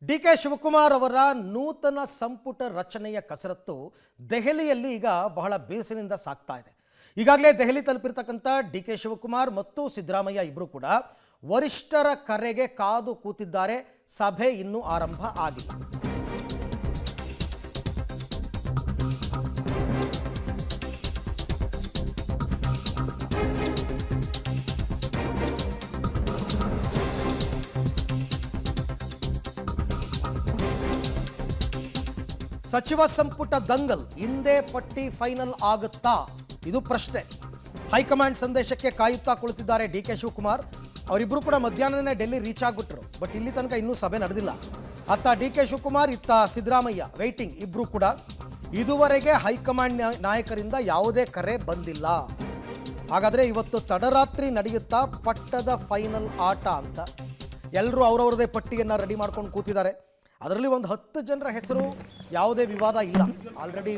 ಡಿ.ಕೆ. ಶಿವಕುಮಾರ್ ಅವರ ನೂತನ ಸಂಪುಟ ರಚನೆಯ ಕಸರತ್ತು ದೆಹಲಿಯಲ್ಲಿ ಈಗ ಬಹಳ ಬೇಸರಿನಿಂದ ಸಾಗ್ತಾ ಇದೆ. ಈಗಾಗಲೇ ದೆಹಲಿ ತಲುಪಿರ್ತಕ್ಕಂಥ ಡಿ.ಕೆ. ಶಿವಕುಮಾರ್ ಮತ್ತು ಸಿದ್ದರಾಮಯ್ಯ ಇಬ್ಬರು ಕೂಡ ವರಿಷ್ಠರ ಕರೆಗೆ ಕಾದು ಕೂತಿದ್ದಾರೆ. ಸಭೆ ಇನ್ನೂ ಆರಂಭ ಆಗಿಲ್ಲ. ಸಚಿವ ಸಂಪುಟ ದಂಗಲ್ ಹಿಂದೆ ಪಟ್ಟಿ ಫೈನಲ್ ಆಗುತ್ತಾ? ಇದು ಪ್ರಶ್ನೆ. ಹೈಕಮಾಂಡ್ ಸಂದೇಶಕ್ಕೆ ಕಾಯುತ್ತಾ ಕುಳಿತಿದ್ದಾರೆ ಡಿ.ಕೆ. ಶಿವಕುಮಾರ್. ಅವರಿಬ್ಬರು ಕೂಡ ಮಧ್ಯಾಹ್ನನೇ ಡೆಲ್ಲಿ ರೀಚ್ ಆಗಿಬಿಟ್ರು. ಬಟ್ ಇಲ್ಲಿ ತನಕ ಇನ್ನೂ ಸಭೆ ನಡೆದಿಲ್ಲ. ಅತ್ತ ಡಿ.ಕೆ. ಶಿವಕುಮಾರ್, ಇತ್ತ ಸಿದ್ದರಾಮಯ್ಯ ವೇಟಿಂಗ್. ಇಬ್ಬರು ಕೂಡ ಇದುವರೆಗೆ ಹೈಕಮಾಂಡ್ ನಾಯಕರಿಂದ ಯಾವುದೇ ಕರೆ ಬಂದಿಲ್ಲ. ಹಾಗಾದರೆ ಇವತ್ತು ತಡರಾತ್ರಿ ನಡೆಯುತ್ತಾ ಪಟ್ಟದ ಫೈನಲ್ ಆಟ ಅಂತ ಎಲ್ಲರೂ ಅವರವರದೇ ಪಟ್ಟಿಯನ್ನು ರೆಡಿ ಮಾಡ್ಕೊಂಡು ಕೂತಿದ್ದಾರೆ. ಅದರಲ್ಲಿ ಒಂದು 10 ಜನರ ಹೆಸರು ಯಾವುದೇ ವಿವಾದ ಇಲ್ಲ. ಆಲ್ರೆಡಿ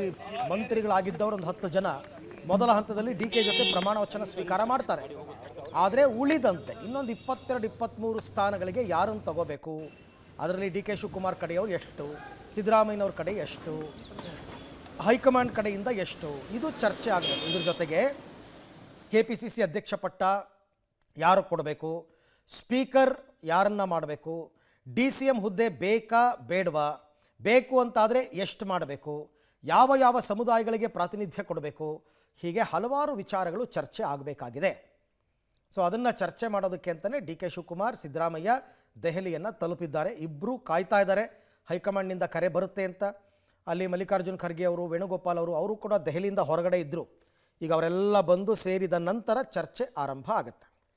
ಮಂತ್ರಿಗಳಾಗಿದ್ದವರು ಒಂದು 10 ಜನ ಮೊದಲ ಹಂತದಲ್ಲಿ ಡಿ.ಕೆ. ಜೊತೆ ಪ್ರಮಾಣ ವಚನ ಸ್ವೀಕಾರ ಮಾಡ್ತಾರೆ. ಆದರೆ ಉಳಿದಂತೆ ಇನ್ನೊಂದು 22-23 ಸ್ಥಾನಗಳಿಗೆ ಯಾರನ್ನು ತಗೋಬೇಕು, ಅದರಲ್ಲಿ ಡಿ.ಕೆ. ಶಿವಕುಮಾರ್ ಕಡೆಯವರು ಎಷ್ಟು, ಸಿದ್ದರಾಮಯ್ಯನವ್ರ ಕಡೆ ಎಷ್ಟು, ಹೈಕಮಾಂಡ್ ಕಡೆಯಿಂದ ಎಷ್ಟು, ಇದು ಚರ್ಚೆ ಆಗಬೇಕು. ಇದ್ರ ಜೊತೆಗೆ KPCC ಅಧ್ಯಕ್ಷ ಪಟ್ಟ ಯಾರು ಕೊಡಬೇಕು, ಸ್ಪೀಕರ್ ಯಾರನ್ನ ಮಾಡಬೇಕು, DCM ಹುದ್ದೆ ಬೇಕಾ ಬೇಡವಾ, ಬೇಕು ಅಂತಾದರೆ ಎಷ್ಟು ಮಾಡಬೇಕು, ಯಾವ ಯಾವ ಸಮುದಾಯಗಳಿಗೆ ಪ್ರಾತಿನಿಧ್ಯ ಕೊಡಬೇಕು, ಹೀಗೆ ಹಲವಾರು ವಿಚಾರಗಳು ಚರ್ಚೆ ಆಗಬೇಕಾಗಿದೆ. ಸೊ ಅದನ್ನು ಚರ್ಚೆ ಮಾಡೋದಕ್ಕೆ ಅಂತಲೇ ಡಿ.ಕೆ. ಶಿವಕುಮಾರ್, ಸಿದ್ದರಾಮಯ್ಯ ದೆಹಲಿಯನ್ನು ತಲುಪಿದ್ದಾರೆ. ಇಬ್ಬರೂ ಕಾಯ್ತಾ ಇದ್ದಾರೆ ಹೈಕಮಾಂಡ್ನಿಂದ ಕರೆ ಬರುತ್ತೆ ಅಂತ. ಅಲ್ಲಿ ಮಲ್ಲಿಕಾರ್ಜುನ್ ಖರ್ಗೆ ಅವರು, ವೇಣುಗೋಪಾಲ್ ಅವರು ಕೂಡ ದೆಹಲಿಯಿಂದ ಹೊರಗಡೆ ಇದ್ದರು. ಈಗ ಅವರೆಲ್ಲ ಬಂದು ಸೇರಿದ ನಂತರ ಚರ್ಚೆ ಆರಂಭ ಆಗುತ್ತೆ.